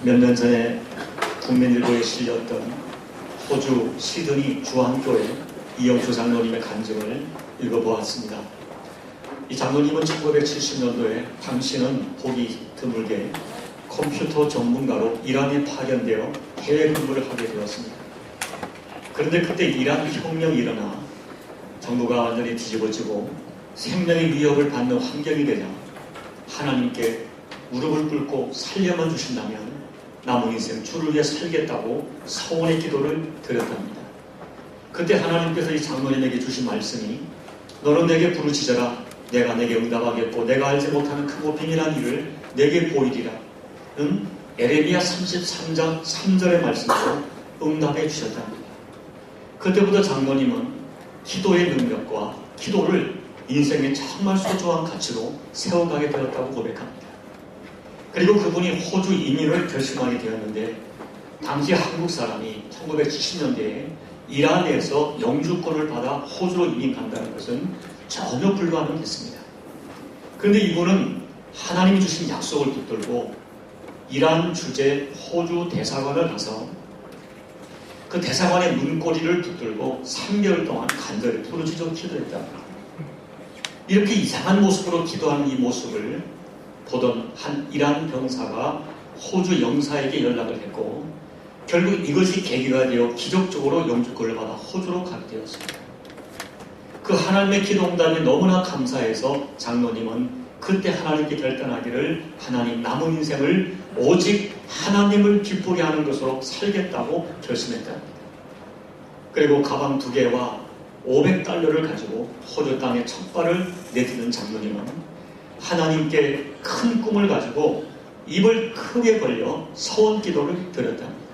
몇 년 전에 국민일보에 실렸던 호주 시드니 주한교회 이영수 장로님의 간증을 읽어보았습니다. 이 장로님은 1970년도에 당시는 보기 드물게 컴퓨터 전문가로 이란에 파견되어 해외 근무를 하게 되었습니다. 그런데 그때 이란 혁명이 일어나 정부가 완전히 뒤집어지고 생명의 위협을 받는 환경이 되자 하나님께 무릎을 꿇고 살려만 주신다면 남은 인생 주를 위해 살겠다고 서원의 기도를 드렸답니다. 그때 하나님께서 이 장로님에게 주신 말씀이 너는 내게 부르짖어라 내가 내게 응답하겠고 내가 알지 못하는 크고 비밀한 일을 내게 보이리라 는 에레미야 33장 3절의 말씀으로 응답해 주셨답니다. 그때부터 장로님은 기도의 능력과 기도를 인생의 정말 소중한 가치로 세워가게 되었다고 고백합니다. 그리고 그분이 호주 이민을 결심하게 되었는데 당시 한국 사람이 1970년대에 이란에서 영주권을 받아 호주로 이민 간다는 것은 전혀 불가능했습니다. 그런데 이분은 하나님이 주신 약속을 붙들고 이란 주재 호주 대사관을 가서 그 대사관의 문고리를 붙들고 3개월 동안 간절히 부르짖어 기도했답니다. 이렇게 이상한 모습으로 기도하는 이 모습을 보던 한 이란 병사가 호주 영사에게 연락을 했고 결국 이것이 계기가 되어 기적적으로 영주권을 받아 호주로 가게 되었습니다. 그 하나님의 기도 응답이 너무나 감사해서 장로님은 그때 하나님께 결단하기를 하나님 남은 인생을 오직 하나님을 기쁘게 하는 것으로 살겠다고 결심했답니다. 그리고 가방 2개와 500달러를 가지고 호주 땅에 첫 발을 내딛는 장로님은 하나님께 큰 꿈을 가지고 입을 크게 벌려 서원 기도를 드렸답니다.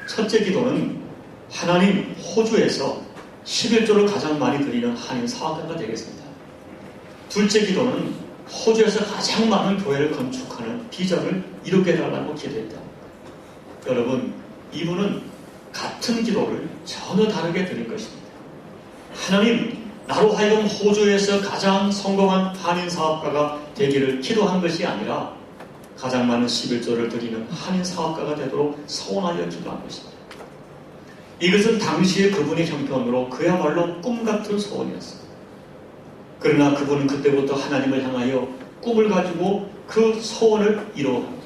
첫째 기도는 하나님 호주에서 11조를 가장 많이 드리는 한인 사업가가 되겠습니다. 둘째 기도는 호주에서 가장 많은 교회를 건축하는 비전을 이루게 해달라고 기도했다. 여러분, 이분은 같은 기도를 전혀 다르게 드린 것입니다. 하나님, 나로 하여금 호주에서 가장 성공한 한인 사업가가 되기를 기도한 것이 아니라 가장 많은 11조를 드리는 한인 사업가가 되도록 소원하여 기도한 것입니다. 이것은 당시의 그분의 형편으로 그야말로 꿈같은 소원이었습니다. 그러나 그분은 그때부터 하나님을 향하여 꿈을 가지고 그 소원을 이루어갑니다.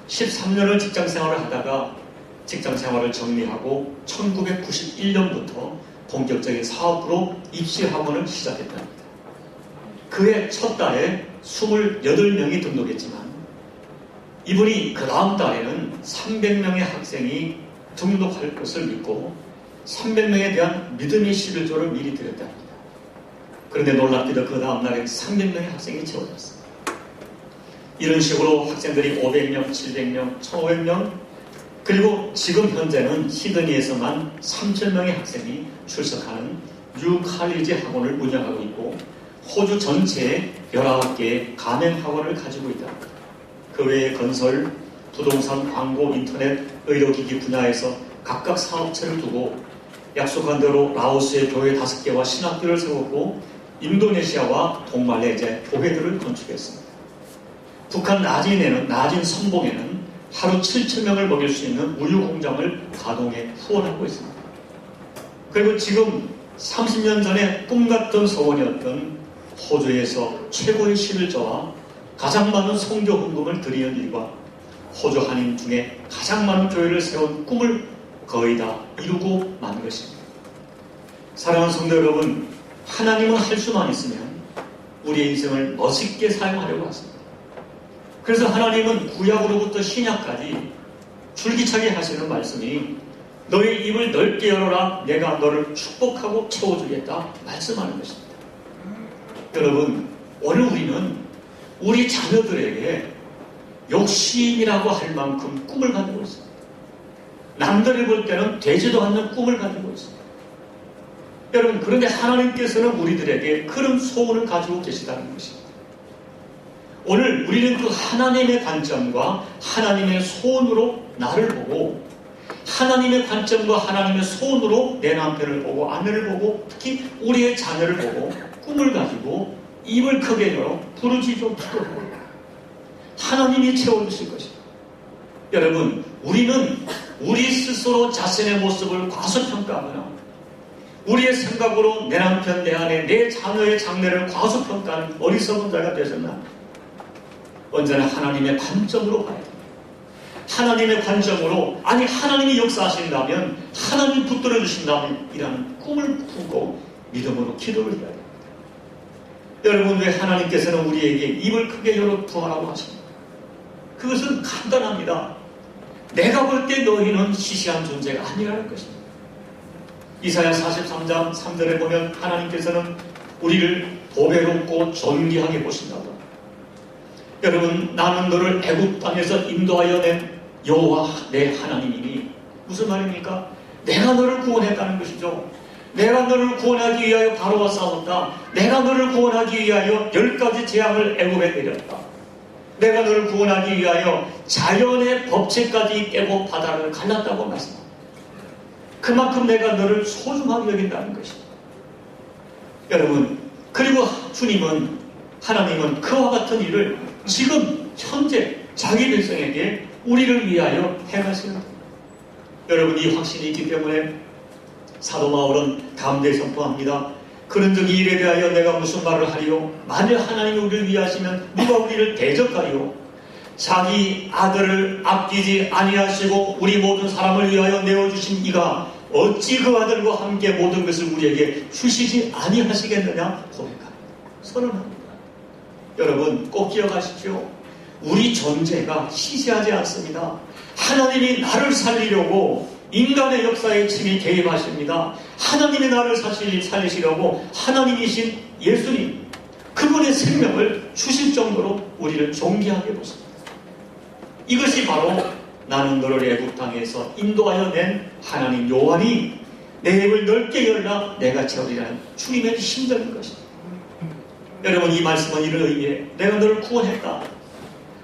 13년을 직장생활을 하다가 직장생활을 정리하고 1991년부터 본격적인 사업으로 입시학원을 시작했답니다. 그해 첫 달에 28명이 등록했지만 이분이 그 다음 달에는 300명의 학생이 등록할 것을 믿고 300명에 대한 믿음의 11조를 미리 드렸답니다. 그런데 놀랍게도 그 다음 날에 300명의 학생이 채워졌습니다. 이런 식으로 학생들이 500명, 700명, 1500명 그리고 지금 현재는 시드니에서만 3000명의 학생이 출석하는 뉴칼리지 학원을 운영하고 있고 호주 전체에 19개의 가맹학원을 가지고 있다. 그 외에 건설, 부동산, 광고, 인터넷, 의료기기 분야에서 각각 사업체를 두고 약속한 대로 라오스의 교회 5개와 신학교를 세웠고 인도네시아와 동말레이시아의 교회들을 건축했습니다. 북한 나진 선봉에는 하루 7,000명을 먹일 수 있는 우유 공장을 가동해 후원하고 있습니다. 그리고 지금 30년 전에 꿈같던 소원이었던 호주에서 최고의 11조와 가장 많은 선교 헌금을 드리는 일과 호주 한인 중에 가장 많은 교회를 세운 꿈을 거의 다 이루고 만 것입니다. 사랑하는 성도 여러분, 하나님은 할 수만 있으면 우리의 인생을 멋있게 사용하려고 하십니다. 그래서 하나님은 구약으로부터 신약까지 줄기차게 하시는 말씀이 너의 입을 넓게 열어라 내가 너를 축복하고 채워주겠다 말씀하는 것입니다. 여러분, 오늘 우리는 우리 자녀들에게 욕심이라고 할 만큼 꿈을 가지고 있습니다. 남들이 볼 때는 되지도 않는 꿈을 가지고 있습니다. 여러분, 그런데 하나님께서는 우리들에게 그런 소원을 가지고 계시다는 것입니다. 오늘 우리는 그 하나님의 관점과 하나님의 소원으로 나를 보고 하나님의 관점과 하나님의 소원으로 내 남편을 보고 아내를 보고 특히 우리의 자녀를 보고 꿈을 가지고 입을 크게 열어 부르짖어 기도하고 하나님이 채워주실 것입니다. 여러분, 우리는 우리 스스로 자신의 모습을 과소평가하거나 우리의 생각으로 내 남편, 내 아내, 내 자녀의 장래를 과소평가하는 어리석은 자가 되셨나? 언제나 하나님의 관점으로 봐야 됩니다. 하나님의 관점으로, 아니 하나님이 역사하신다면, 하나님 붙들어 주신다면 이라는 꿈을 꾸고 믿음으로 기도를 해야 됩니다. 여러분, 왜 하나님께서는 우리에게 입을 크게 열어 두어라고 하십니까? 그것은 간단합니다. 내가 볼 때 너희는 시시한 존재가 아니라는 것입니다. 이사야 43장 3절에 보면 하나님께서는 우리를 보배롭고 존귀하게 보신다고. 여러분, 나는 너를 애굽 땅에서 인도하여 낸 여호와 내 하나님이니, 무슨 말입니까? 내가 너를 구원했다는 것이죠. 내가 너를 구원하기 위하여 바로와 싸웠다. 내가 너를 구원하기 위하여 10가지 재앙을 애굽에 내렸다. 내가 너를 구원하기 위하여 자연의 법칙까지 깨고 바다를 갈랐다고 말씀합니다. 그만큼 내가 너를 소중하게 여긴다는 것입니다. 여러분, 그리고 주님은, 하나님은 그와 같은 일을 지금 현재 자기 백성에게 우리를 위하여 행하시는, 여러분, 이 확신이 있기 때문에 사도 바울은 담대히 선포합니다. 그런 적이 일에 대하여 내가 무슨 말을 하리요? 만일 하나님이 우리를 위하시면 누가 우리를 대적하리요? 자기 아들을 아끼지 아니하시고 우리 모든 사람을 위하여 내어주신 이가 어찌 그 아들과 함께 모든 것을 우리에게 주시지 아니하시겠느냐 고백합니다. 선언합니다. 여러분, 꼭 기억하십시오. 우리 존재가 시시하지 않습니다. 하나님이 나를 살리려고 인간의 역사에 침이 개입하십니다. 하나님이 나를 살리시려고 하나님이신 예수님, 그분의 생명을 주실 정도로 우리를 존귀하게 보십니다. 이것이 바로 나는 너를 애굽 땅에서 인도하여 낸 하나님 여호와니 내 입을 넓게 열라 내가 채우리라는 주님의 심정인 것입니다. 여러분, 이 말씀은 이런 의미에 내가 너를 구원했다.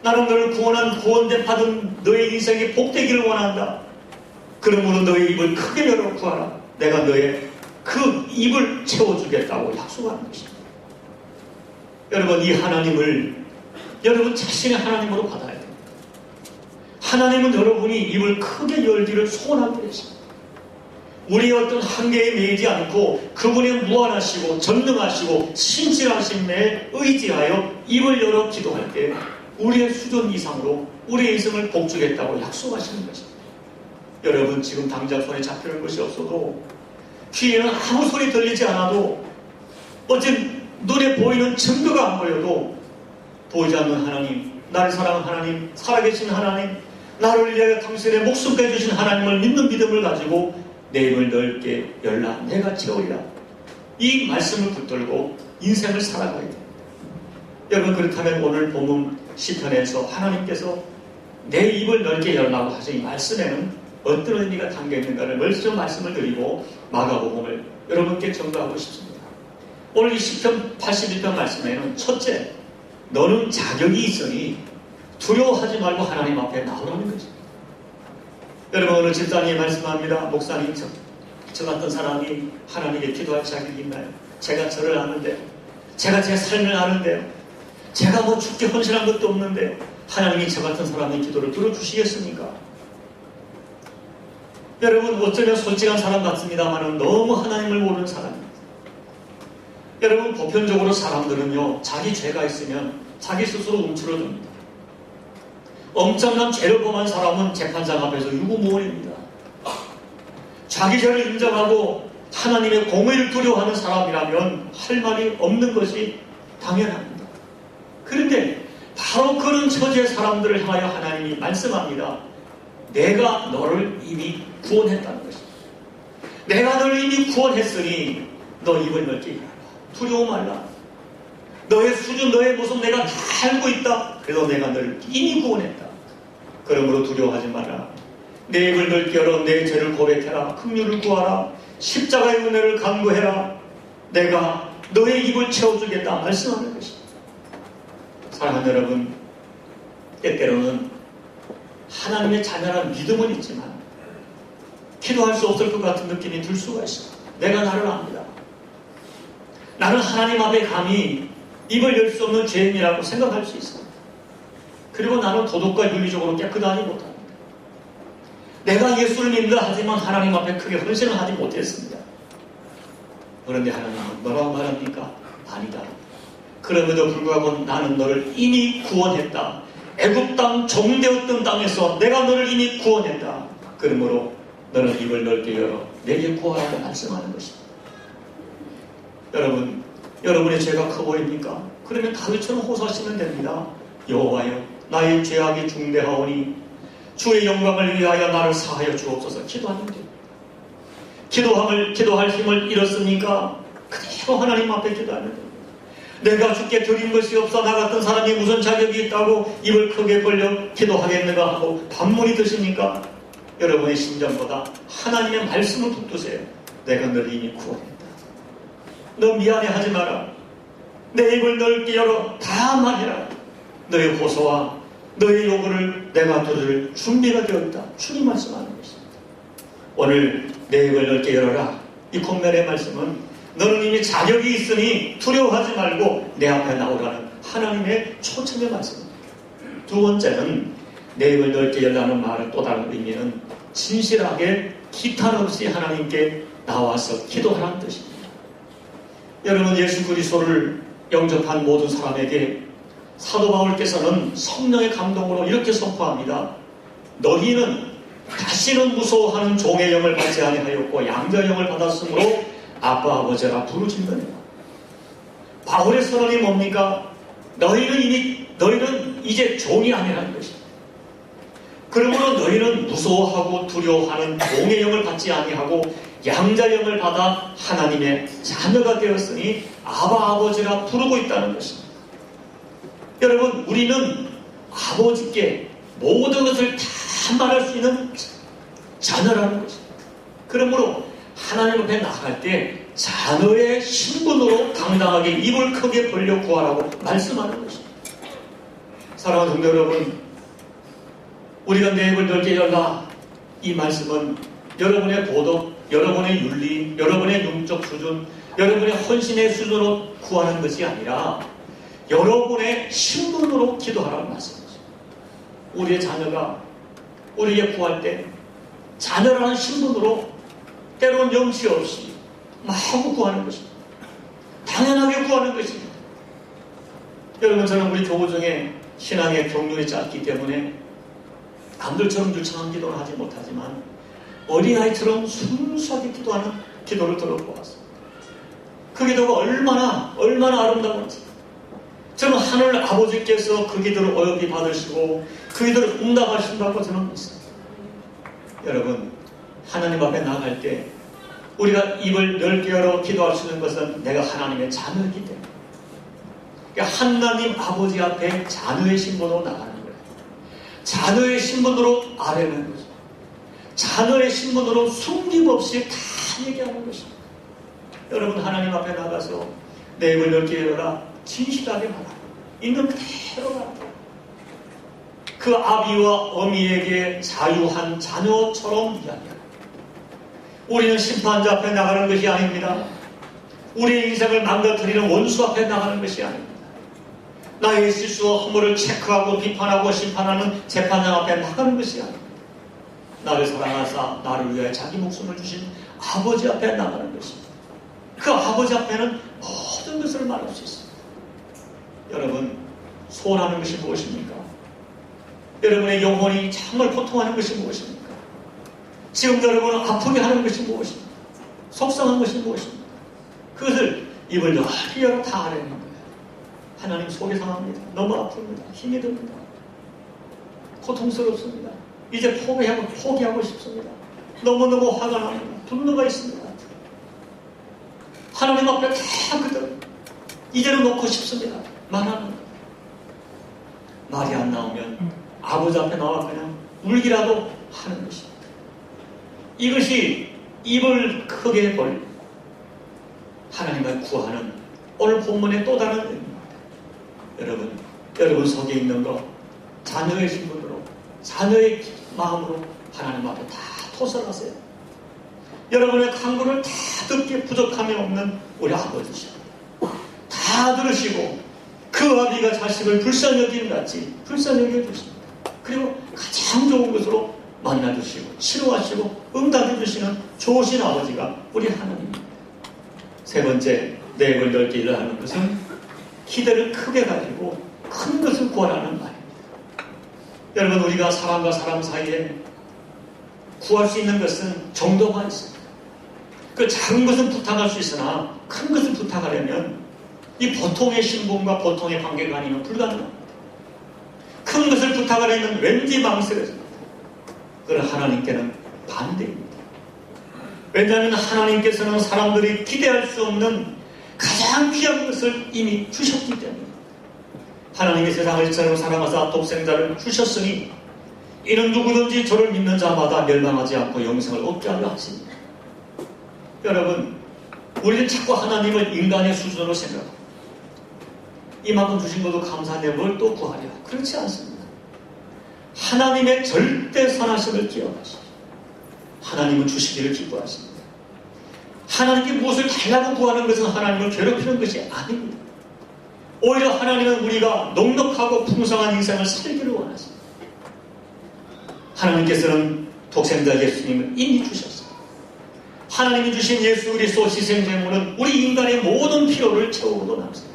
나는 너를 구원한 구원대 받은 너의 인생이 복되기를 원한다. 그러므로 너의 입을 크게 열어 구하라. 내가 너의 그 입을 채워주겠다고 약속하는 것입니다. 여러분, 이 하나님을 여러분 자신의 하나님으로 받아야 됩니다. 하나님은 여러분이 입을 크게 열기를 소원하고 계십니다. 우리의 어떤 한계에 매이지 않고 그분의 무한하시고 전능하시고 신실하심에 의지하여 입을 열어 기도할 때 우리의 수준 이상으로 우리의 인생을 복주겠다고 약속하시는 것입니다. 여러분, 지금 당장 손에 잡히는 것이 없어도 귀에는 아무 소리 들리지 않아도 어쨌든 눈에 보이는 증거가 안 보여도 보이지 않는 하나님, 나를 사랑하는 하나님, 살아계신 하나님, 나를 위하여 당신의 목숨 빼주신 하나님을 믿는 믿음을 가지고 내 입을 넓게 열라 내가 채우리라. 이 말씀을 붙들고 인생을 살아가야 됩니다. 여러분, 그렇다면 오늘 본문 시편에서 하나님께서 내 입을 넓게 열라고 하신 이 말씀에는 어떤 의미가 담겨있는가를 먼저 말씀을 드리고 마가복음을 여러분께 전가하고 싶습니다. 오늘 이 시편 81편 말씀에는 첫째, 너는 자격이 있으니 두려워하지 말고 하나님 앞에 나오라는 것입니다. 여러분, 오늘 집사님이 말씀합니다. 목사님, 저 같은 사람이 하나님께 기도할 자격이 있나요? 제가 저를 아는데요. 제가 제 삶을 아는데요. 제가 뭐 죽게 헌신한 것도 없는데요. 하나님이 저 같은 사람의 기도를 들어주시겠습니까? 여러분, 어쩌면 솔직한 사람 같습니다만 너무 하나님을 모르는 사람입니다. 여러분, 보편적으로 사람들은요, 자기 죄가 있으면 자기 스스로 움츠러듭니다. 엄청난 죄를 범한 사람은 재판장 앞에서 유구무원입니다. 자기 죄를 인정하고 하나님의 공의를 두려워하는 사람이라면 할 말이 없는 것이 당연합니다. 그런데 바로 그런 처지의 사람들을 향하여 하나님이 말씀합니다. 내가 너를 이미 구원했다는 것입니다. 내가 너를 이미 구원했으니 너 입을 넓게 열라. 두려워 말라. 너의 수준, 너의 모습 내가 다 알고 있다. 그래서 내가 너를 이미 구원했다. 그러므로 두려워하지 마라. 내 입을 넓게 열어 내 죄를 고백해라. 긍휼을 구하라. 십자가의 은혜를 간구해라. 내가 너의 입을 채워주겠다 말씀하는 것입니다. 사랑하는 여러분, 때때로는 하나님의 자녀라는 믿음은 있지만 기도할 수 없을 것 같은 느낌이 들 수가 있습니다. 내가 나를 압니다. 나는 하나님 앞에 감히 입을 열 수 없는 죄인이라고 생각할 수 있습니다. 그리고 나는 도덕과 윤리적으로 깨끗하지 못합니다. 내가 예수를 믿는다 하지만 하나님 앞에 크게 헌신을 하지 못했습니다. 그런데 하나님은 뭐라고 말합니까? 아니다. 그럼에도 불구하고 나는 너를 이미 구원했다. 애굽 땅 종되었던 땅에서 내가 너를 이미 구원했다. 그러므로 너는 입을 넓게 열어 내게 구하라고 말씀하는 것입니다. 여러분, 여러분의 죄가 커 보입니까? 그러면 다윗처럼 호소하시면 됩니다. 여호와여, 나의 죄악이 중대하오니 주의 영광을 위하여 나를 사하여 주옵소서. 기도하면 돼요. 기도할 힘을 잃었으니까 그대로 하나님 앞에 기도하면 됩니다. 내가 주께 드린 것이 없어 나 같은 사람이 무슨 자격이 있다고 입을 크게 벌려 기도하겠는가 하고 반문이 드십니까? 여러분의 심정보다 하나님의 말씀을 붙드세요. 내가 너를 이미 구원했다. 너 미안해하지 마라. 내 입을 넓게 열어 다 말해라. 너의 호소와 너의 요구를 내가 들을 준비가 되어 있다. 주님 말씀하는 것입니다. 오늘 내 입을 넓게 열어라. 이 콧면의 말씀은 너는 이미 자격이 있으니 두려워하지 말고 내 앞에 나오라는 하나님의 초청의 말씀입니다. 두 번째는 내 입을 넓게 열라는 말의 또 다른 의미는 진실하게 기탄 없이 하나님께 나와서 기도하라는 뜻입니다. 여러분, 예수 그리스도를 영접한 모든 사람에게 사도 바울께서는 성령의 감동으로 이렇게 선포합니다. 너희는 다시는 무서워하는 종의 영을 받지 아니하였고 양자의 영을 받았으므로 아빠 아버지라 부르짖느니라. 바울의 선언이 뭡니까? 너희는 이제 종이 아니라는 것입니다. 그러므로 너희는 무서워하고 두려워하는 종의 영을 받지 아니하고 양자의 영을 받아 하나님의 자녀가 되었으니 아바 아버지라 부르고 있다는 것입니다. 여러분, 우리는 아버지께 모든 것을 다 말할 수 있는 자녀라는 것입니다. 그러므로 하나님 앞에 나갈 때 자녀의 신분으로 당당하게 입을 크게 벌려 구하라고 말씀하는 것입니다. 사랑하는 성도 여러분, 우리가 내 입을 넓게 열라, 이 말씀은 여러분의 도덕, 여러분의 윤리, 여러분의 영적 수준, 여러분의 헌신의 수준으로 구하는 것이 아니라 여러분의 신분으로 기도하라는 말씀이죠. 우리의 자녀가 우리에게 구할 때 자녀라는 신분으로 때로는 염치 없이 마구 구하는 것입니다. 당연하게 구하는 것입니다. 여러분, 저는 우리 교우 중에 신앙의 경륜이 짧기 때문에 남들처럼 유창한 기도는 하지 못하지만 어린아이처럼 순수하게 기도하는 기도를 들어보았습니다. 그 기도가 얼마나 아름다운지. 저는 하늘 아버지께서 그 기도를 어여비 받으시고 그 기도를 응답하신다고 저는 믿습니다. 여러분, 하나님 앞에 나갈 때 우리가 입을 넓게 열어 기도할 수 있는 것은 내가 하나님의 자녀이기 때문에, 그러니까 하나님 아버지 앞에 자녀의 신분으로 나가는 거예요. 자녀의 신분으로 아뢰는 거죠. 자녀의 신분으로 숨김없이 다 얘기하는 것입니다. 여러분, 하나님 앞에 나가서 내 입을 넓게 열어라, 진실하게 말하라. 있는 그대로 말하라. 그 아비와 어미에게 자유한 자녀처럼 이야기하라. 우리는 심판자 앞에 나가는 것이 아닙니다. 우리의 인생을 망가뜨리는 원수 앞에 나가는 것이 아닙니다. 나의 실수와 허물을 체크하고 비판하고 심판하는 재판장 앞에 나가는 것이 아닙니다. 나를 사랑하사 나를 위하여 자기 목숨을 주신 아버지 앞에 나가는 것입니다. 그 아버지 앞에는 모든 것을 말할 수 있습니다. 여러분, 소원하는 것이 무엇입니까? 여러분의 영혼이 정말 고통하는 것이 무엇입니까? 지금 여러분은 아프게 하는 것이 무엇입니까? 속상한 것이 무엇입니까? 그것을 입을 넓게 열어 다 아뢰는 거예요. 하나님, 속이 상합니다. 너무 아픕니다. 힘이 듭니다. 고통스럽습니다. 이제 포기하고 싶습니다. 너무너무 화가 납니다. 분노가 있습니다. 하나님 앞에 다 그대로 이대로 놓고 싶습니다. 말하는 거예요. 말이 안 나오면 아버지 앞에 나와 그냥 울기라도 하는 것입니다. 이것이 입을 크게 벌 하나님을 구하는 오늘 본문의 또 다른 의미입니다. 여러분 속에 있는 것, 자녀의 신분으로, 자녀의 마음으로 하나님 앞에 다 토설하세요. 여러분의 간구를 다 듣기에 부족함이 없는 우리 아버지십니다. 다 들으시고 그 아비가 자식을 불쌍히 여기는 같이 불쌍히 여겨주십니다. 그리고 가장 좋은 것으로 만나주시고 치료하시고 응답해주시는 좋으신 아버지가 우리 하나님입니다. 세 번째, 내 입을 넓게 열라 하는 것은 기대를 크게 가지고 큰 것을 구하라는 말입니다. 여러분, 우리가 사람과 사람 사이에 구할 수 있는 것은 정도가 있습니다. 그 작은 것은 부탁할 수 있으나 큰 것을 부탁하려면 이 보통의 신분과 보통의 관계가 아니면 불가능합니다. 큰 것을 부탁하려면 왠지 망설여집니다. 그러나 하나님께는 반대입니다. 왜냐하면 하나님께서는 사람들이 기대할 수 없는 가장 귀한 것을 이미 주셨기 때문입니다. 하나님이 세상을 이처럼 사랑하사 독생자를 주셨으니 이는 누구든지 저를 믿는 자마다 멸망하지 않고 영생을 얻게 하려 하십니다. 여러분, 우리는 자꾸 하나님을 인간의 수준으로 생각합니다. 이만큼 주신 것도 감사한데 뭘 또 구하려? 그렇지 않습니다. 하나님의 절대 선하심을 기억하십시오. 하나님은 주시기를 기뻐하십니다. 하나님께 무엇을 달라고 구하는 것은 하나님을 괴롭히는 것이 아닙니다. 오히려 하나님은 우리가 넉넉하고 풍성한 인생을 살기를 원하십니다. 하나님께서는 독생자 예수님을 이미 주셨습니다. 하나님이 주신 예수 그리스도 희생제물은 우리 인간의 모든 필요를 채우고도 남습니다.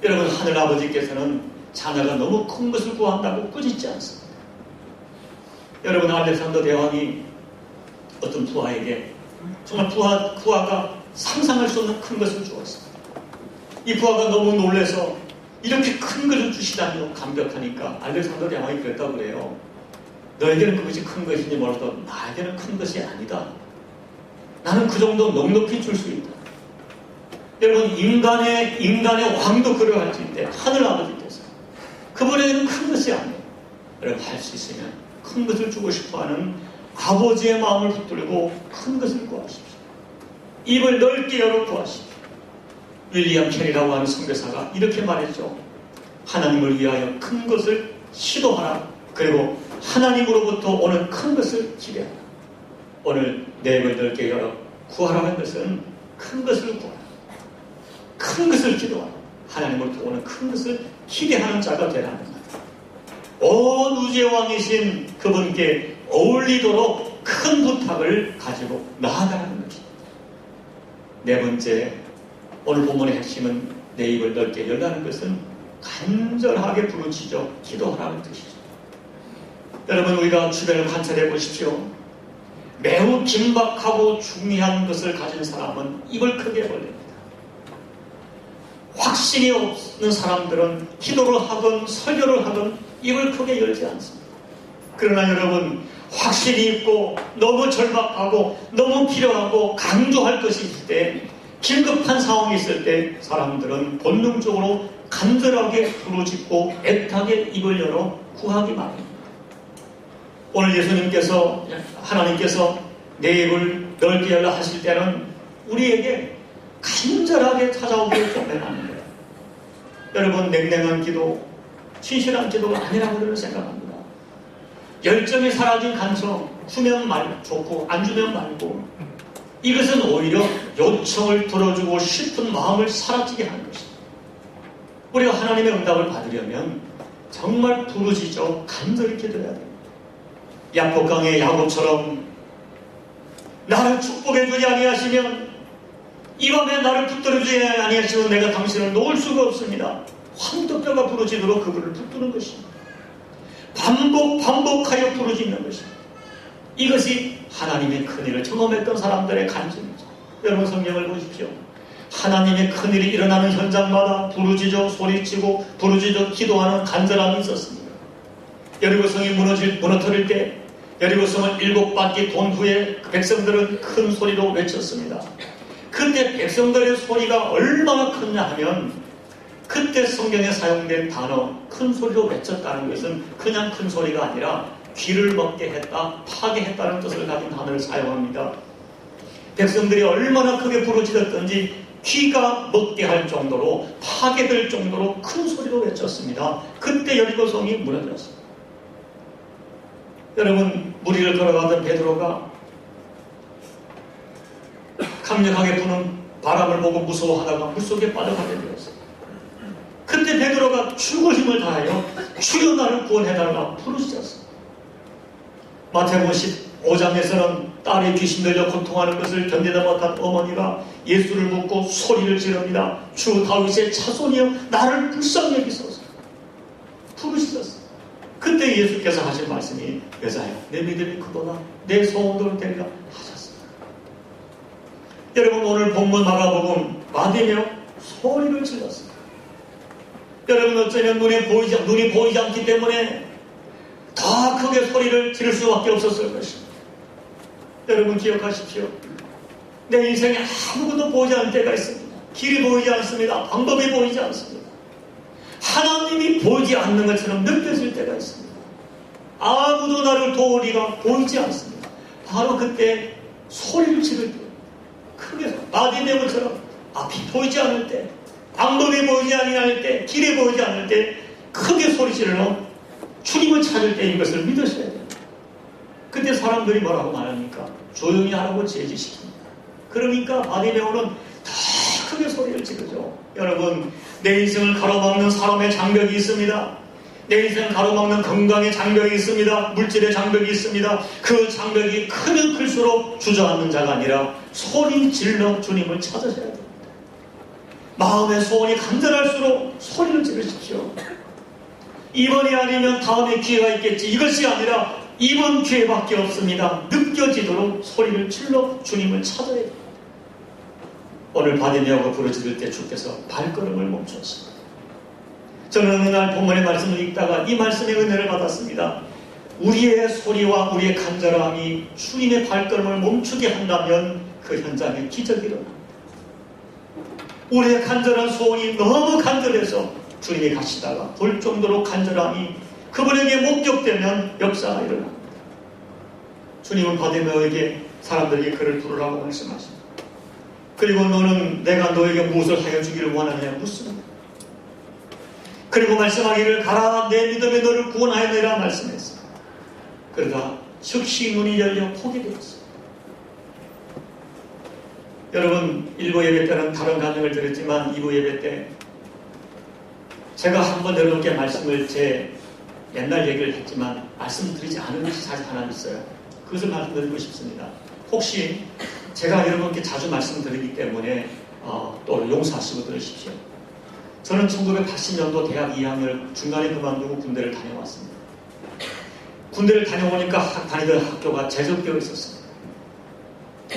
여러분, 하늘아버지께서는 자녀가 너무 큰 것을 구한다고 꾸짖지 않습니다. 여러분, 알렉산더 대왕이 어떤 부하에게 정말 부하가 상상할 수 없는 큰 것을 주었습니다. 이 부하가 너무 놀라서 이렇게 큰 것을 주시다니 감격하니까 알렉산더 대왕이 그랬다고 그래요. 너에게는 그것이 큰 것이니 뭐라도 나에게는 큰 것이 아니다. 나는 그 정도 넉넉히 줄 수 있다. 여러분, 인간의 왕도 그러할지인데 하늘아버지께서 그분에게는 큰 것이 아니에요. 여러분, 할 수 있으면 큰 것을 주고 싶어하는 아버지의 마음을 붙들고 큰 것을 구하십시오. 입을 넓게 열어 구하십시오. 윌리엄 캐리라고 하는 선교사가 이렇게 말했죠. 하나님을 위하여 큰 것을 시도하라. 그리고 하나님으로부터 오는 큰 것을 기대하라. 오늘 내 입을 넓게 열어 구하라는 것은 큰 것을 구하라. 큰 것을 기도하라. 하나님으로부터 오는 큰 것을 기대하는 자가 되라는 것. 온 우주의 왕이신 그분께 어울리도록 큰 부탁을 가지고 나아가라는 것입니다. 네 번째, 오늘 본문의 핵심은 내 입을 넓게 열라는 것은 간절하게 부르짖어 기도하라는 뜻이죠. 여러분, 우리가 주변을 관찰해 보십시오. 매우 긴박하고 중요한 것을 가진 사람은 입을 크게 벌립니다. 확신이 없는 사람들은 기도를 하든 설교를 하든 입을 크게 열지 않습니다. 그러나 여러분, 확신이 있고 너무 절박하고 너무 필요하고 강조할 것이 있을 때, 긴급한 상황이 있을 때 사람들은 본능적으로 간절하게 부르짖고 애타게 입을 열어 구하기 마련입니다. 오늘 예수님께서, 하나님께서 내 입을 넓게 열라 하실 때는 우리에게 간절하게 찾아오길 권면하는 거예요. 여러분, 냉랭한 기도, 신실한 기도가 아니라고 저는 생각합니다. 열정이 사라진 간청, 주면 좋고 안 주면 말고, 이것은 오히려 요청을 들어주고 싶은 마음을 사라지게 하는 것입니다. 우리가 하나님의 응답을 받으려면 정말 부르짖어 간절히 기도해야 됩니다. 야복강의 야곱처럼 나를 축복해주지 아니하시면, 이 밤에 나를 붙들어주지 아니하시면 내가 당신을 놓을 수가 없습니다. 황급뼈가 부르짖도록 그분을 붙드는 것입니다. 반복하여 부르짖는 것입니다. 이것이 하나님의 큰일을 경험했던 사람들의 간증이죠. 여러분, 성경을 보십시오. 하나님의 큰일이 일어나는 현장마다 부르짖어 소리치고 부르짖어 기도하는 간절함이 있었습니다. 여리고성이 무너뜨릴 때 여리고성을 7바퀴 돈 후에 그 백성들은 큰 소리로 외쳤습니다. 그때 백성들의 소리가 얼마나 컸냐 하면, 그때 성경에 사용된 단어 큰 소리로 외쳤다는 것은 그냥 큰 소리가 아니라 귀를 먹게 했다, 파괴했다는 뜻을 가진 단어를 사용합니다. 백성들이 얼마나 크게 부르짖었던지 귀가 먹게 할 정도로, 파괴될 정도로 큰 소리로 외쳤습니다. 그때 여리고성이 무너졌습니다. 여러분, 무리를 걸어가던 베드로가 강력하게 부는 바람을 보고 무서워하다가 물속에 빠져가게 되었습니다. 그때 베드로가 죽을 힘을 다하여 주여 나를 구원해달라 부르짖었습니다. 마태복음 15장에서는 딸의 귀신 들려 고통하는 것을 견디다 못한 어머니가 예수를 묻고 소리를 지릅니다. 주 다윗의 자손이여 나를 불쌍히 여기소서. 부르시셨어요. 그때 예수께서 하신 말씀이 여자야 내 믿음이 크도다 내 소원대로 되리라 하셨습니다. 여러분 오늘 본문 마가복음 마디메오 소리를 질렀습니다. 여러분 어쩌면 눈이 보이지 않기 때문에 더 크게 소리를 지를 수밖에 없었을 것입니다. 여러분 기억하십시오. 내 인생에 아무것도 보이지 않을 때가 있습니다. 길이 보이지 않습니다. 방법이 보이지 않습니다. 하나님이 보이지 않는 것처럼 느껴질 때가 있습니다. 아무도 나를 도울 리가 보이지 않습니다. 바로 그때 소리를 지를 때 크게 마디메오처럼 앞이 보이지 않을 때 방법이 보이지 않을 때 길이 보이지 않을 때 크게 소리 지르며 주님을 찾을 때인 것을 믿으셔야 됩니다. 그때 사람들이 뭐라고 말합니까? 조용히 하라고 제지시킵니다. 그러니까 마디메오는 더 크게 소리를 지르죠. 여러분 내 인생을 가로막는 사람의 장벽이 있습니다. 내 인생을 가로막는 건강의 장벽이 있습니다. 물질의 장벽이 있습니다. 그 장벽이 크면 클수록 주저앉는 자가 아니라 소리 질러 주님을 찾으셔야 됩니다. 마음의 소원이 간절할수록 소리를 지르십시오. 이번이 아니면 다음에 기회가 있겠지. 이것이 아니라 이번 기회밖에 없습니다. 느껴지도록 소리를 질러 주님을 찾아야 됩니다. 오늘 바디메오가 부르짖을 때 주께서 발걸음을 멈췄습니다. 저는 어느 날 본문의 말씀을 읽다가 이 말씀의 은혜를 받았습니다. 우리의 소리와 우리의 간절함이 주님의 발걸음을 멈추게 한다면 그 현장에 기적이 일어납니다. 우리의 간절한 소원이 너무 간절해서 주님이 가시다가 볼 정도로 간절함이 그분에게 목격되면 역사가 일어납니다. 주님은 바디메오에게 사람들에게 그를 부르라고 말씀하십니다. 그리고 너는 내가 너에게 무엇을 하여 주기를 원하느냐 묻습니다. 그리고 말씀하기를 가라 내 믿음이 너를 구원하였느니라 말씀했습니다. 그러다 즉시 눈이 열려 보게 되었습니다. 여러분 1부 예배 때는 다른 간증을 드렸지만 2부 예배 때 제가 한번 여러분께 말씀을 제 옛날 얘기를 했지만 말씀드리지 않은 것이 사실 하나 있어요. 그것을 말씀드리고 싶습니다. 혹시 제가 여러분께 자주 말씀드리기 때문에 또 용서하시고 들으십시오. 저는 1980년도 대학 2학년을 중간에 그만두고 군대를 다녀왔습니다. 군대를 다녀오니까 다니던 학교가 제적되어 있었습니다.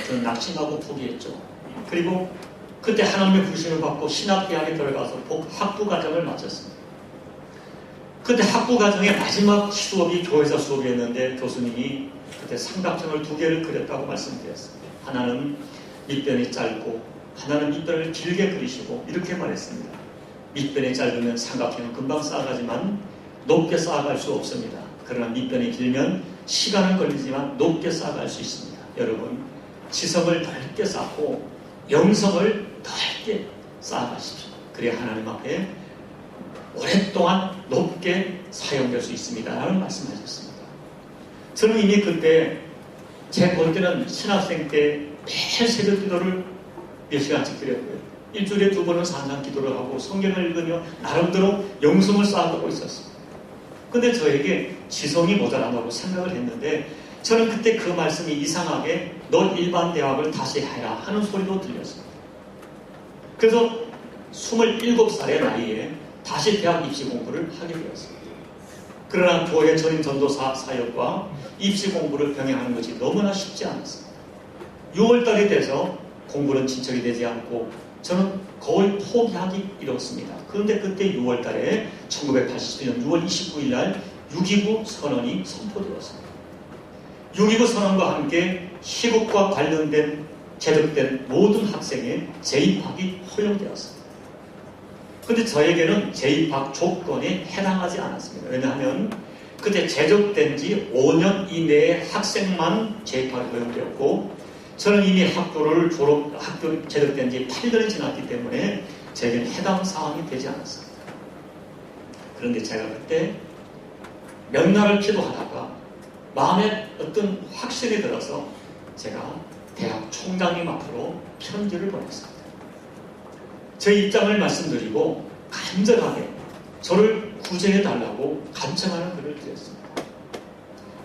저는 낙심하고 포기했죠. 그리고 그때 하나님의 부르심을 받고 신학대학에 들어가서 학부과정을 마쳤습니다. 그때 학부과정의 마지막 수업이 교회사 수업이었는데 교수님이 그때 삼각형을 2개를 그렸다고 말씀드렸습니다. 하나는 밑변이 짧고 하나는 밑변을 길게 그리시고 이렇게 말했습니다. 밑변이 짧으면 삼각형은 금방 쌓아가지만 높게 쌓아갈 수 없습니다. 그러나 밑변이 길면 시간은 걸리지만 높게 쌓아갈 수 있습니다. 여러분 지성을 넓게 쌓고 영성을 넓게 쌓아가십시오. 그래야 하나님 앞에 오랫동안 높게 사용될 수 있습니다. 라는 말씀하셨습니다. 저는 이미 그때 제 볼 때는 신학생 때 매일 새벽 기도를 몇 시간씩 드렸고요. 일주일에 2번은 산상 기도를 하고 성경을 읽으며 나름대로 영성을 쌓아가고 있었습니다. 근데 저에게 지성이 모자란다고 생각을 했는데 저는 그때 그 말씀이 이상하게 너 일반 대학을 다시 해라 하는 소리도 들렸습니다. 그래서 27살의 나이에 다시 대학 입시 공부를 하게 되었습니다. 그러나 교회 전임 전도사 사역과 입시 공부를 병행하는 것이 너무나 쉽지 않았습니다. 6월달이 돼서 공부는 진척이 되지 않고 저는 거의 포기하기 이뤘습니다. 그런데 그때 6월달에 1987년 6월 29일 날 6.29 선언이 선포되었습니다. 6.29 선언과 함께 희국과 관련된 제적된 모든 학생의 재입학이 허용되었습니다. 그런데 저에게는 재입학 조건에 해당하지 않았습니다. 왜냐하면 그때 제적된 지 5년 이내의 학생만 재입학이 허용되었고 저는 이미 학교 제적된 지 8년이 지났기 때문에 제게는 해당 사항이 되지 않았습니다. 그런데 제가 그때 몇 날을 기도하다가 마음에 어떤 확신이 들어서 제가 대학 총장님 앞으로 편지를 보냈습니다. 제 입장을 말씀드리고 간절하게 저를 구제해달라고 간청하는 글을 드렸습니다.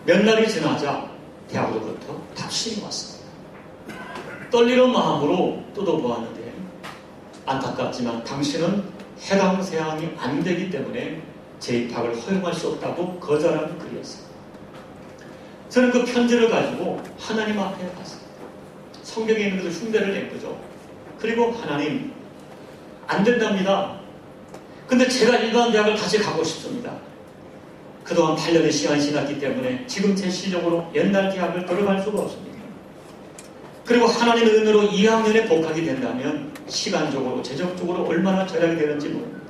몇 날이 지나자 대학으로부터 답신이 왔습니다. 떨리는 마음으로 뜯어보았는데 안타깝지만 당신은 해당 사항이 안 되기 때문에 재입학을 허용할 수 없다고 거절하는 글이었어요. 저는 그 편지를 가지고 하나님 앞에 갔습니다. 성경에 있는 것을 흉내를 낸 거죠. 그리고 하나님, 안 된답니다. 근데 제가 일반 대학을 다시 가고 싶습니다. 그동안 8년의 시간이 지났기 때문에 지금 제 실력으로 옛날 대학을 들어갈 수가 없습니다. 그리고 하나님의 은혜로 2학년에 복학이 된다면 시간적으로, 재정적으로 얼마나 절약이 되는지 모릅니다.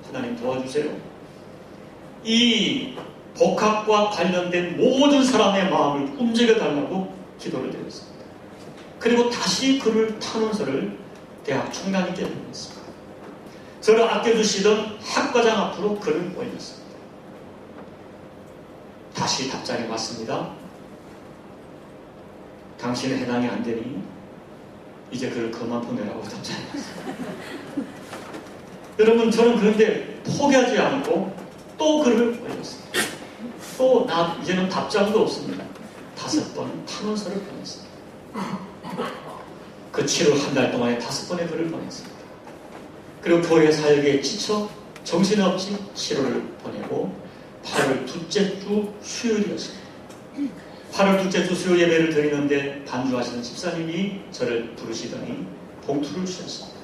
하나님 도와주세요. 이 복학과 관련된 모든 사람의 마음을 움직여달라고 기도를 드렸습니다. 그리고 다시 그를 탄원서를 대학 총장님께 보냈습니다. 저를 아껴주시던 학과장 앞으로 글을 올렸습니다. 다시 답장이 왔습니다. 당신은 해당이 안 되니 이제 글을 그만 보내라고 답장이 왔습니다. 여러분, 저는 그런데 포기하지 않고 또 글을 올렸습니다. 또 이제는 답장도 없습니다. 5번 탄원서를 보냈습니다. 그 치료 한 달 동안에 5번의 글을 보냈습니다. 그리고 교회 사역에 지쳐 정신없이 치료를 보내고 8월 둘째 주 수요일이었습니다. 8월 둘째 주 수요 예배를 드리는데 반주하시는 집사님이 저를 부르시더니 봉투를 주셨습니다.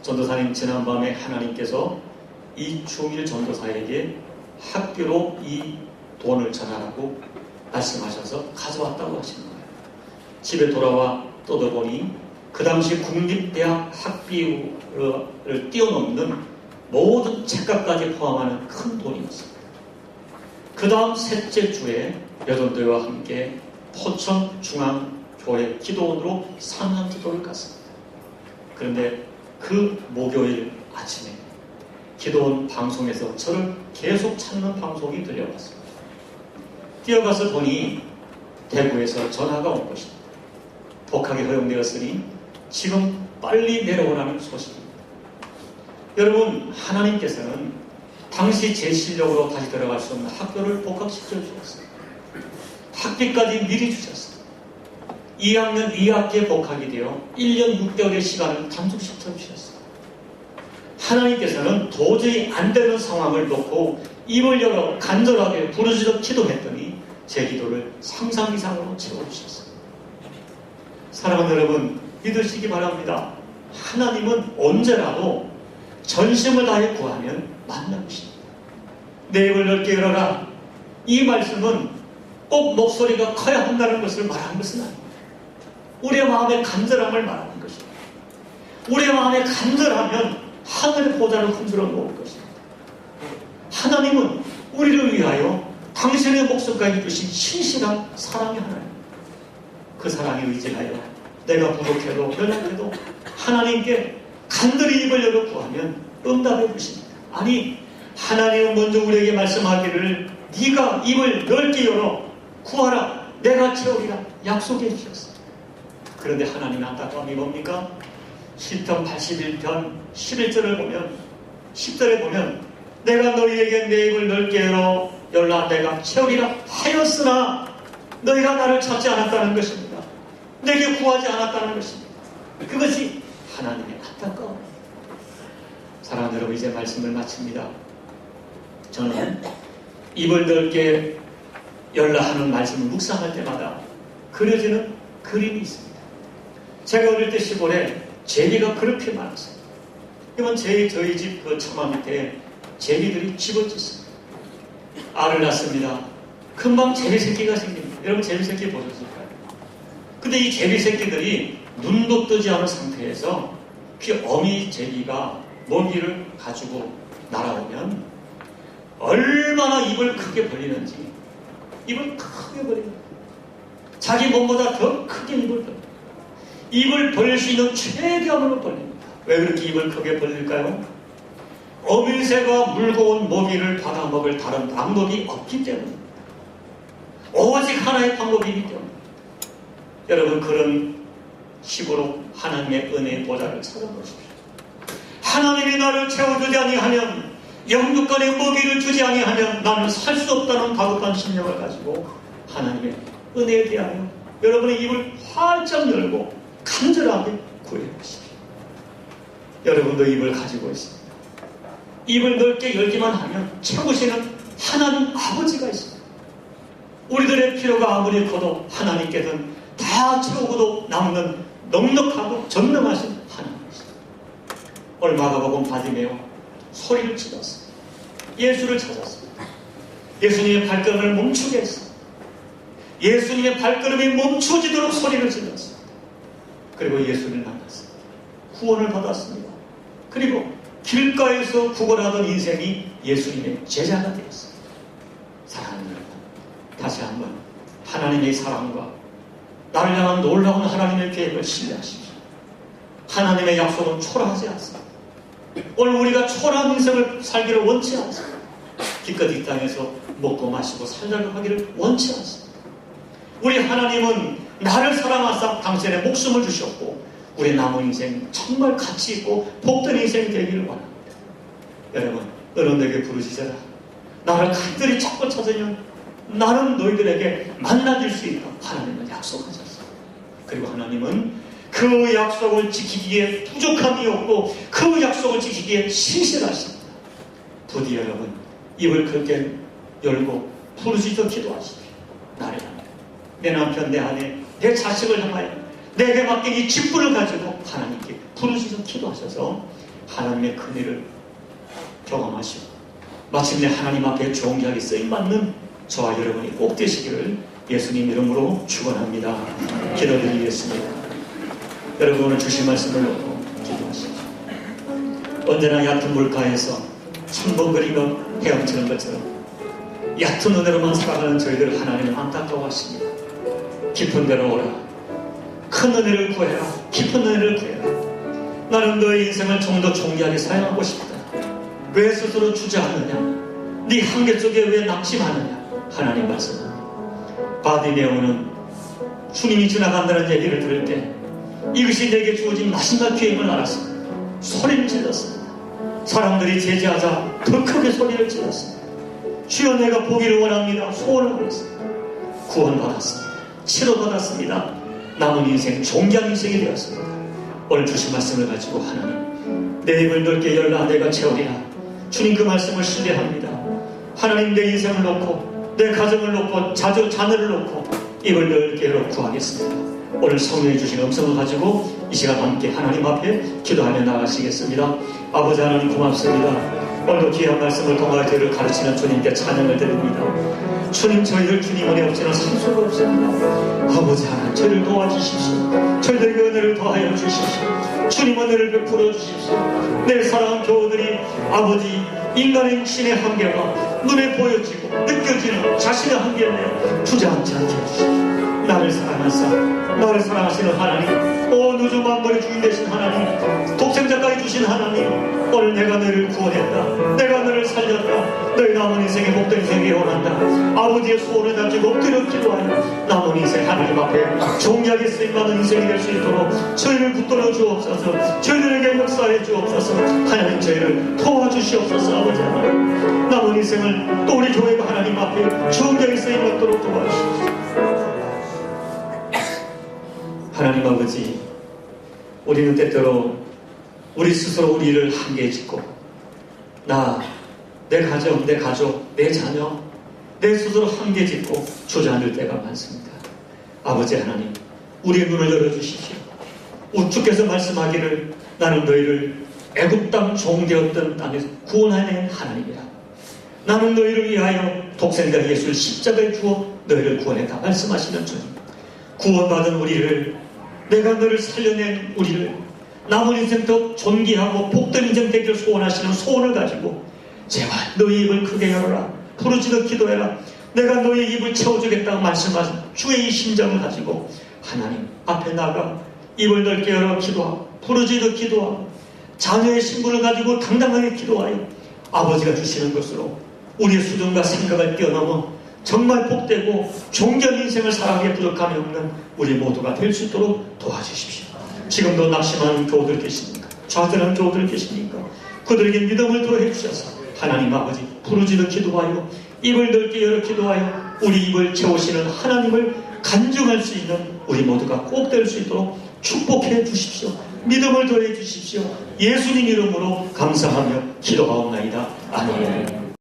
전도사님, 지난밤에 하나님께서 이충일 전도사에게 학교로 이 돈을 전하라고 말씀하셔서 가져왔다고 하시는 거예요. 집에 돌아와 뜯어보니 그 당시 국립대학 학비를 뛰어넘는 모든 책값까지 포함하는 큰 돈이었습니다. 그 다음 셋째 주에 여전도회와 함께 포천중앙교회 기도원으로 산상기도를 갔습니다. 그런데 그 목요일 아침에 기도원 방송에서 저를 계속 찾는 방송이 들려왔습니다. 뛰어가서 보니 대구에서 전화가 온 것입니다. 복학이 허용되었으니 지금 빨리 내려오라는 소식입니다. 여러분, 하나님께서는 당시 제 실력으로 다시 들어갈 수 없는 학교를 복학시켜 주셨습니다. 학비까지 미리 주셨습니다. 2학년 2학기에 복학이 되어 1년 6개월의 시간을 단축시켜 주셨습니다. 하나님께서는 도저히 안 되는 상황을 놓고 입을 열어 간절하게 부르짖어 기도했더니 제 기도를 상상 이상으로 채워주셨습니다. 사랑하는 여러분, 믿으시기 바랍니다. 하나님은 언제라도 전심을 다해 구하면 만나주십니다. 내 입을 넓게 열어라. 이 말씀은 꼭 목소리가 커야 한다는 것을 말하는 것은 아닙니다. 우리의 마음의 간절함을 말하는 것입니다. 우리의 마음의 간절하면 하늘의 보좌를 흔들어 놓을 것입니다. 하나님은 우리를 위하여 당신의 목숨까지 주신 신실한 사랑의 하나님, 그 사랑에 의지하여 내가 부족해도 연약해도 하나님께 간절히 입을 열어 구하면 응답해 주십니다. 아니, 하나님은 먼저 우리에게 말씀하기를 네가 입을 넓게 열어 구하라, 내가 채우리라 약속해 주셨습니다. 그런데 하나님의 안타까움이 뭡니까? 시편 81편 11절을 보면, 10절에 보면 내가 너희에게 내 입을 넓게 열라 내가 채우리라 하였으나 너희가 나를 찾지 않았다는 것입니다. 내게 구하지 않았다는 것입니다. 그것이 하나님의 안타까움. 사랑하는 여러분, 이제 말씀을 마칩니다. 저는 입을 넓게 열라 하는 말씀을 묵상할 때마다 그려지는 그림이 있습니다. 제가 어릴 때 시골에 제비가 그렇게 많았어요. 이건 저희 집 그 처마 밑에 제비들이 집을 짓습니다. 알을 낳습니다. 금방 제비 새끼가 생깁니다. 여러분, 제비 새끼 보셨을까요? 근데 이 제비 새끼들이 눈도 뜨지 않은 상태에서 그 어미 제비가 먹이를 가지고 날아오면 얼마나 입을 크게 벌리는지, 입을 크게 벌립니다. 자기 몸보다 더 크게 입을 벌립니다. 입을 벌릴 수 있는 최대한으로 벌립니다. 왜 그렇게 입을 크게 벌릴까요? 어미새가 물고 온 먹이를 받아 먹을 다른 방법이 없기 때문입니다. 오직 하나의 방법이기 때문입니다. 여러분, 그런 식으로 하나님의 은혜의 보좌를 찾아보십시오. 하나님이 나를 채워주지 아니하면, 영육간의 먹이를 주지 아니하면 나는 살 수 없다는 다급한 심령을 가지고 하나님의 은혜에 대하여 여러분의 입을 활짝 열고 간절하게 구해보십시오. 여러분도 입을 가지고 있습니다. 입을 넓게 열기만 하면 채우시는 하나님 아버지가 있습니다. 우리들의 필요가 아무리 커도 하나님께서는 다 채우고도 남는 넉넉하고 전능하신 하나님이십니다. 얼마가 복음 바디메오 소리를 질렀습니다. 예수를 찾았습니다. 예수님의 발걸음을 멈추게 했습니다. 예수님의 발걸음이 멈춰지도록 소리를 질렀습니다. 그리고 예수를 만났습니다. 구원을 받았습니다. 그리고 길가에서 구걸하던 인생이 예수님의 제자가 되었습니다. 사랑하는 여러분, 다시 한번 하나님의 사랑과 나를 향한 놀라운 하나님의 계획을 신뢰하십시오. 하나님의 약속은 초라하지 않습니다. 오늘 우리가 초라한 인생을 살기를 원치 않습니다. 기껏 이 땅에서 먹고 마시고 살자고 하기를 원치 않습니다. 우리 하나님은 나를 사랑하사 당신의 목숨을 주셨고 우리 남은 인생 정말 가치 있고 복된 인생이 되기를 원합니다. 여러분, 너는 내게 부르짖어라. 나를 간절히 찾고 찾으면 나는 너희들에게 만나줄 수 있다. 하나님은 약속하셨습니다. 그리고 하나님은 그 약속을 지키기에 부족함이 없고 그 약속을 지키기에 신실하십니다. 부디 여러분, 입을 크게 열고 부르짖어 기도하십시오. 나를 향해, 내 남편, 내 아내, 내 자식을 향하여 내게 맡긴 이 직분을 가지고 하나님께 부르짖어 기도하셔서 하나님의 큰일을 경험하시고 마침내 하나님 앞에 존귀하게 쓰임받는 저와 여러분이 꼭 되시기를 예수님 이름으로 축원합니다. 기도드리겠습니다. 여러분, 오늘 주신 말씀을 놓고 기도하십시오. 언제나 얕은 물가에서 천번거리며 헤엄치는 것처럼 얕은 은혜로만 살아가는 저희들 하나님은 안타까워하십니다. 깊은 데로 오라. 큰 은혜를 구해라. 깊은 은혜를 구해라. 나는 너의 인생을 좀 더 존귀하게 사용하고 싶다. 왜 스스로 주저하느냐? 네 한계 속에 왜 낙심하느냐? 하나님 말씀합니다. 바디메오는 주님이 지나간다는 얘기를 들을 때 이것이 내게 주어진 마지막 기회임을 알았습니다. 소리를 질렀습니다. 사람들이 제지하자 더 크게 소리를 질렀습니다. 주여, 내가 보기를 원합니다. 소원을 하겠습니다. 구원받았습니다. 치료받았습니다. 남은 인생 존귀한 인생이 되었습니다. 오늘 주신 말씀을 가지고 하나님, 내 입을 넓게 열라 내가 채우리라. 주님 그 말씀을 신뢰합니다. 하나님, 내 인생을 놓고 내 가정을 놓고 자녀를 놓고 입을 넓게 열어 구하겠습니다. 오늘 성령이 주신 음성을 가지고 이 시간 함께 하나님 앞에 기도하며 나가시겠습니다. 아버지 하나님, 고맙습니다. 오늘도 귀한 말씀을 통하여 저희를 가르치는 주님께 찬양을 드립니다. 주님, 저희들 주님 은혜 없이는 살 수가 없습니다. 아버지 하나님, 저희를 도와주십시오. 저희들에게 은혜를 더하여 주십시오. 주님 은혜를 베풀어 주십시오. 내 사랑하는 교우들이 아버지 인간의 육신의 한계가 눈에 보여지고 느껴지는 자신의 한계를 내어 주저앉지 않게 해주십시오. 나를 사랑하사 나를 사랑하시는 하나님, 온 우주 만물의 주인 되신 하나님, 독생자까지 주신 하나님, 오늘 내가 너를 구원했다. 내가 너를 살렸다. 너의 남은 인생의 복된 인생이 원한다. 아버지의 소원을 가지고 엎드려 기도하여 남은 인생 하나님 앞에 존귀하게 쓰임받는 인생이 될 수 있도록 저희를 붙들어 주옵소서. 저희들에게 역사해 주옵소서. 하나님, 저희를 도와주시옵소서. 아버지 하나님, 남은 인생을 또 우리 교회가 하나님 앞에 존귀하게 쓰임받도록 도와주시옵소서. 하나님 아버지, 우리는 때때로 우리 스스로 우리를 한계에 짓고 내 가정, 내 가족, 내 자녀, 내 스스로 한계에 짓고 주저앉을 때가 많습니다. 아버지 하나님, 우리의 눈을 열어주십시오. 우주께서 말씀하기를 나는 너희를 애굽 땅 종되었던 땅에서 구원하는 하나님이라. 나는 너희를 위하여 독생자 예수를 십자가에 주어 너희를 구원했다 말씀하시는 주님, 구원받은 우리를, 내가 너를 살려낸 우리를 남은 인생 더 존귀하고 복된 인생 되기를 소원하시는 소원을 가지고 제발 너희 입을 크게 열어라. 부르짖어 기도해라. 내가 너희 입을 채워주겠다고 말씀하신 주의 이 심정을 가지고 하나님 앞에 나가 입을 넓게 열어 기도하고 부르짖어 기도하고 자녀의 신분을 가지고 당당하게 기도하여 아버지가 주시는 것으로 우리의 수준과 생각을 뛰어넘어 정말 복되고 존귀한 인생을 살아가기에 부족함이 없는 우리 모두가 될 수 있도록 도와주십시오. 지금도 낙심하는 교우들 계십니까? 좌절하는 교우들 계십니까? 그들에게 믿음을 더해 주셔서 하나님 아버지 부르짖어 기도하여 입을 넓게 열어 기도하여 우리 입을 채우시는 하나님을 간증할 수 있는 우리 모두가 꼭 될 수 있도록 축복해 주십시오. 믿음을 더해 주십시오. 예수님 이름으로 감사하며 기도하옵나이다. 아멘.